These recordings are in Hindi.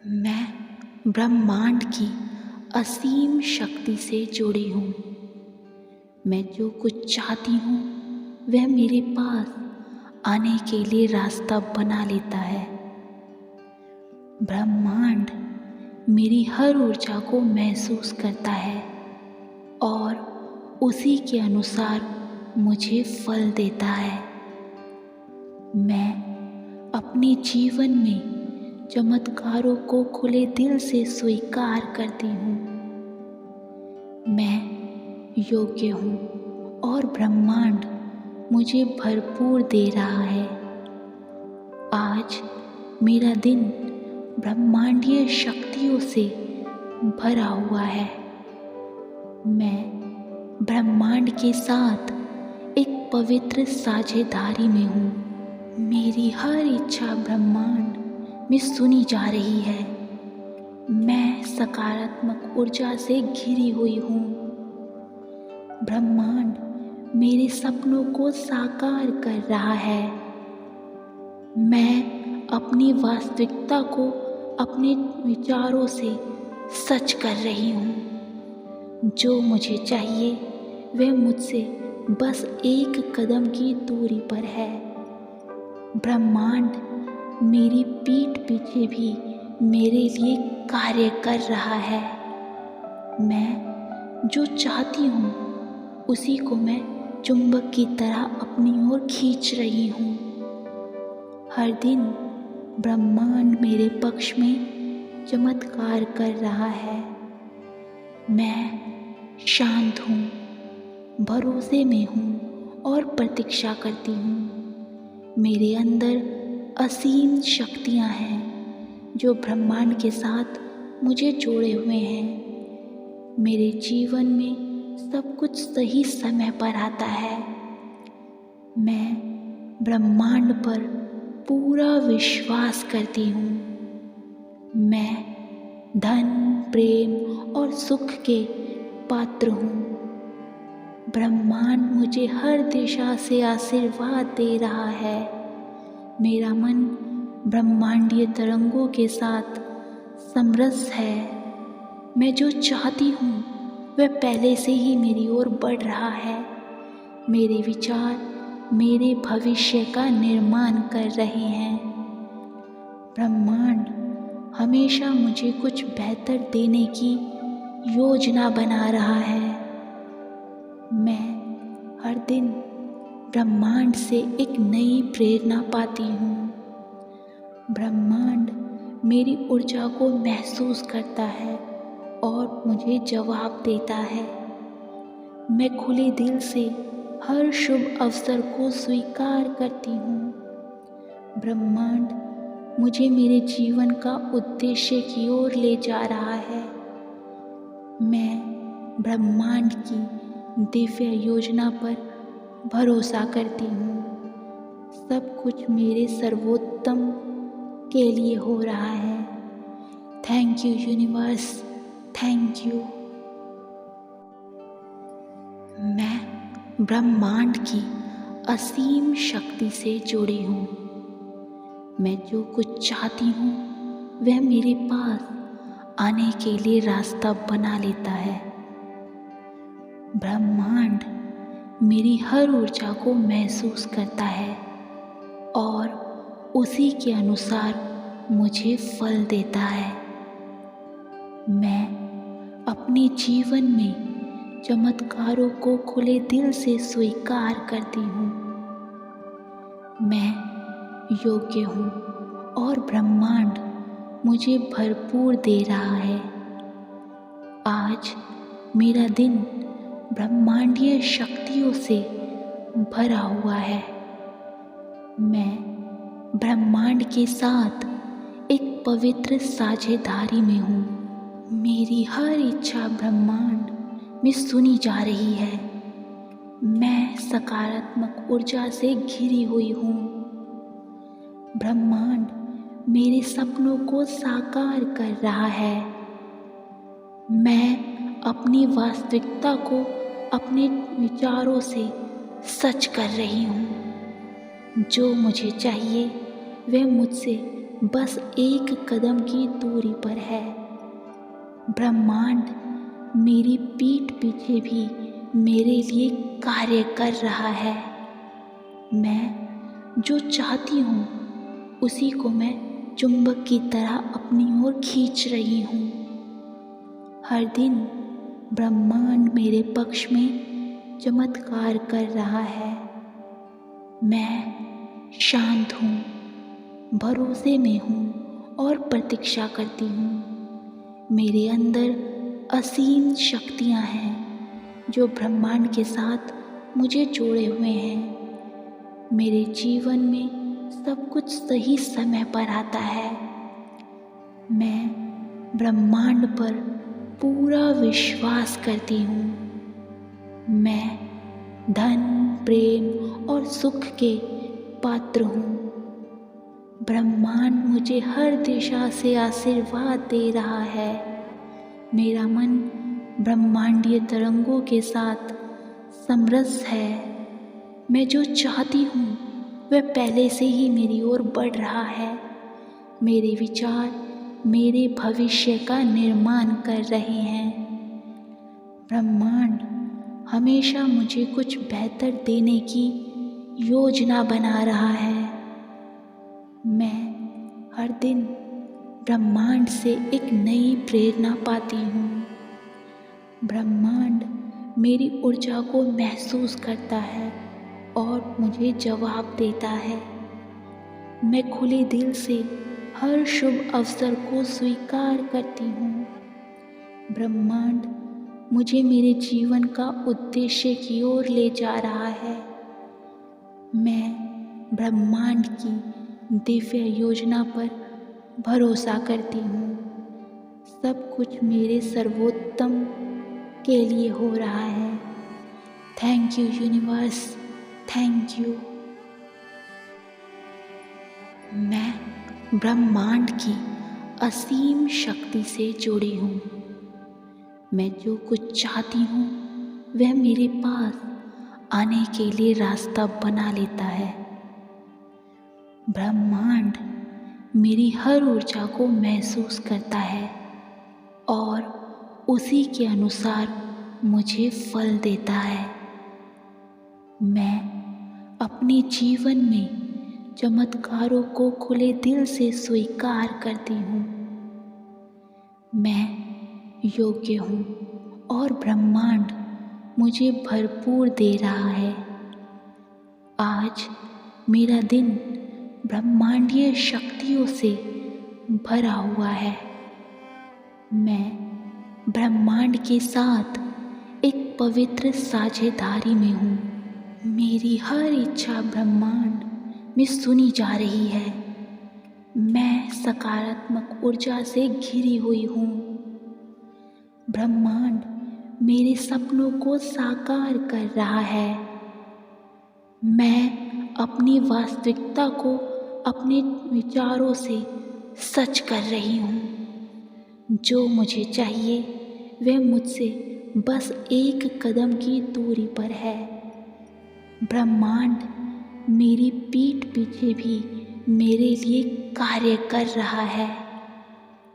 मैं ब्रह्मांड की असीम शक्ति से जुड़ी हूँ। मैं जो कुछ चाहती हूँ वह मेरे पास आने के लिए रास्ता बना लेता है। ब्रह्मांड मेरी हर ऊर्जा को महसूस करता है और उसी के अनुसार मुझे फल देता है। मैं अपने जीवन में चमत्कारों को खुले दिल से स्वीकार करती हूँ। मैं योग्य हूँ और ब्रह्मांड मुझे भरपूर दे रहा है। आज मेरा दिन ब्रह्मांडीय शक्तियों से भरा हुआ है। मैं ब्रह्मांड के साथ एक पवित्र साझेदारी में हूँ। मेरी हर इच्छा ब्रह्मांड में सुनी जा रही है। मैं सकारात्मक ऊर्जा से घिरी हुई हूँ। ब्रह्मांड मेरे सपनों को साकार कर रहा है। मैं अपनी वास्तविकता को अपने विचारों से सच कर रही हूँ। जो मुझे चाहिए वह मुझसे बस एक कदम की दूरी पर है। ब्रह्मांड मेरी पीठ पीछे भी मेरे लिए कार्य कर रहा है। मैं जो चाहती हूँ उसी को मैं चुंबक की तरह अपनी ओर खींच रही हूँ। हर दिन ब्रह्मांड मेरे पक्ष में चमत्कार कर रहा है। मैं शांत हूँ, भरोसे में हूँ और प्रतीक्षा करती हूँ। मेरे अंदर असीम शक्तियाँ हैं जो ब्रह्मांड के साथ मुझे जोड़े हुए हैं। मेरे जीवन में सब कुछ सही समय पर आता है। मैं ब्रह्मांड पर पूरा विश्वास करती हूँ। मैं धन, प्रेम और सुख के पात्र हूँ। ब्रह्मांड मुझे हर दिशा से आशीर्वाद दे रहा है। मेरा मन ब्रह्मांडीय तरंगों के साथ समरस है। मैं जो चाहती हूँ वह पहले से ही मेरी ओर बढ़ रहा है। मेरे विचार मेरे भविष्य का निर्माण कर रहे हैं। ब्रह्मांड हमेशा मुझे कुछ बेहतर देने की योजना बना रहा है। मैं हर दिन ब्रह्मांड से एक नई प्रेरणा पाती हूँ। ब्रह्मांड मेरी ऊर्जा को महसूस करता है और मुझे जवाब देता है। मैं खुले दिल से हर शुभ अवसर को स्वीकार करती हूँ। ब्रह्मांड मुझे मेरे जीवन का उद्देश्य की ओर ले जा रहा है। मैं ब्रह्मांड की दिव्य योजना पर भरोसा करती हूँ। सब कुछ मेरे सर्वोत्तम के लिए हो रहा है। Thank you universe, thank you. मैं ब्रह्मांड की असीम शक्ति से जुड़ी हूँ। मैं जो कुछ चाहती हूँ वह मेरे पास आने के लिए रास्ता बना लेता है। ब्रह्मांड मेरी हर ऊर्जा को महसूस करता है और उसी के अनुसार मुझे फल देता है। मैं अपने जीवन में चमत्कारों को खुले दिल से स्वीकार करती हूँ। मैं योग्य हूँ और ब्रह्मांड मुझे भरपूर दे रहा है। आज मेरा दिन ब्रह्मांडीय शक्तियों से भरा हुआ है। मैं ब्रह्मांड के साथ एक पवित्र साझेदारी में हूँ। मेरी हर इच्छा ब्रह्मांड में सुनी जा रही है। मैं सकारात्मक ऊर्जा से घिरी हुई हूँ। ब्रह्मांड मेरे सपनों को साकार कर रहा है। मैं अपनी वास्तविकता को अपने विचारों से सच कर रही हूँ। जो मुझे चाहिए वह मुझसे बस एक कदम की दूरी पर है। ब्रह्मांड मेरी पीठ पीछे भी मेरे लिए कार्य कर रहा है। मैं जो चाहती हूँ उसी को मैं चुंबक की तरह अपनी ओर खींच रही हूँ। हर दिन ब्रह्मांड मेरे पक्ष में चमत्कार कर रहा है। मैं शांत हूँ, भरोसे में हूँ और प्रतीक्षा करती हूँ। मेरे अंदर असीम शक्तियाँ हैं जो ब्रह्मांड के साथ मुझे जोड़े हुए हैं। मेरे जीवन में सब कुछ सही समय पर आता है। मैं ब्रह्मांड पर पूरा विश्वास करती हूँ। मैं धन, प्रेम और सुख के पात्र हूँ। ब्रह्मांड मुझे हर दिशा से आशीर्वाद दे रहा है। मेरा मन ब्रह्मांडीय तरंगों के साथ समरस है। मैं जो चाहती हूँ वह पहले से ही मेरी ओर बढ़ रहा है। मेरे विचार मेरे भविष्य का निर्माण कर रहे हैं। ब्रह्मांड हमेशा मुझे कुछ बेहतर देने की योजना बना रहा है। मैं हर दिन ब्रह्मांड से एक नई प्रेरणा पाती हूँ। ब्रह्मांड मेरी ऊर्जा को महसूस करता है और मुझे जवाब देता है। मैं खुले दिल से हर शुभ अवसर को स्वीकार करती हूँ। ब्रह्मांड मुझे मेरे जीवन का उद्देश्य की ओर ले जा रहा है। मैं ब्रह्मांड की दिव्य योजना पर भरोसा करती हूँ। सब कुछ मेरे सर्वोत्तम के लिए हो रहा है। Thank you universe, thank you. मैं ब्रह्मांड की असीम शक्ति से जुड़ी हूँ। मैं जो कुछ चाहती हूँ वह मेरे पास आने के लिए रास्ता बना लेता है। ब्रह्मांड मेरी हर ऊर्जा को महसूस करता है और उसी के अनुसार मुझे फल देता है। मैं अपने जीवन में चमत्कारों को खुले दिल से स्वीकार करती हूँ। मैं योग्य हूँ और ब्रह्मांड मुझे भरपूर दे रहा है। आज मेरा दिन ब्रह्मांडीय शक्तियों से भरा हुआ है। मैं ब्रह्मांड के साथ एक पवित्र साझेदारी में हूँ। मेरी हर इच्छा ब्रह्मांड में सुनी जा रही है। मैं सकारात्मक ऊर्जा से घिरी हुई हूँ। ब्रह्मांड मेरे सपनों को साकार कर रहा है। मैं अपनी वास्तविकता को अपने विचारों से सच कर रही हूँ। जो मुझे चाहिए वह मुझसे बस एक कदम की दूरी पर है। ब्रह्मांड मेरी पीठ पीछे भी मेरे लिए कार्य कर रहा है।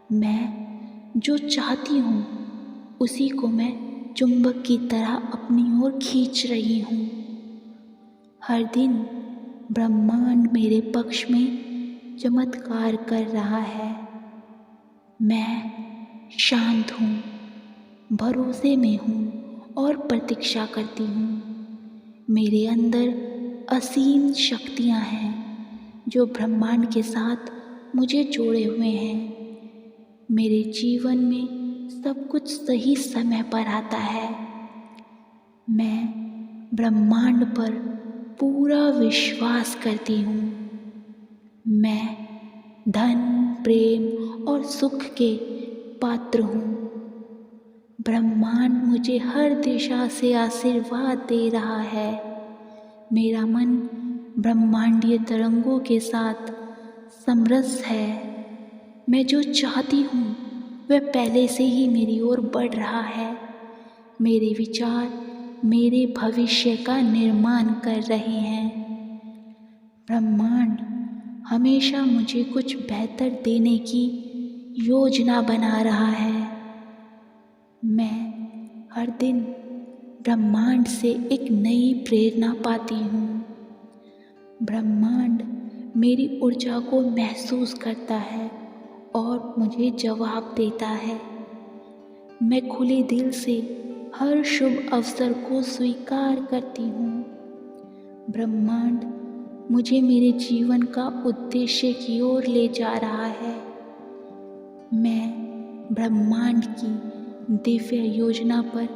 मैं जो चाहती हूँ उसी को मैं चुंबक की तरह अपनी ओर खींच रही हूँ। हर दिन ब्रह्मांड मेरे पक्ष में चमत्कार कर रहा है। मैं शांत हूँ, भरोसे में हूँ और प्रतीक्षा करती हूँ। मेरे अंदर असीम शक्तियाँ हैं जो ब्रह्मांड के साथ मुझे जोड़े हुए हैं। मेरे जीवन में सब कुछ सही समय पर आता है। मैं ब्रह्मांड पर पूरा विश्वास करती हूँ। मैं धन, प्रेम और सुख के पात्र हूँ। ब्रह्मांड मुझे हर दिशा से आशीर्वाद दे रहा है। मेरा मन ब्रह्मांडीय तरंगों के साथ समरस है। मैं जो चाहती हूँ वह पहले से ही मेरी ओर बढ़ रहा है। मेरे विचार मेरे भविष्य का निर्माण कर रहे हैं। ब्रह्मांड हमेशा मुझे कुछ बेहतर देने की योजना बना रहा है। मैं हर दिन ब्रह्मांड से एक नई प्रेरणा पाती हूँ। ब्रह्मांड मेरी ऊर्जा को महसूस करता है और मुझे जवाब देता है। मैं खुले दिल से हर शुभ अवसर को स्वीकार करती हूँ। ब्रह्मांड मुझे मेरे जीवन का उद्देश्य की ओर ले जा रहा है। मैं ब्रह्मांड की दिव्य योजना पर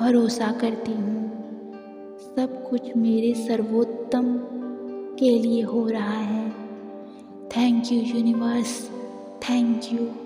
भरोसा करती हूँ। सब कुछ मेरे सर्वोत्तम के लिए हो रहा है। Thank you universe, thank you.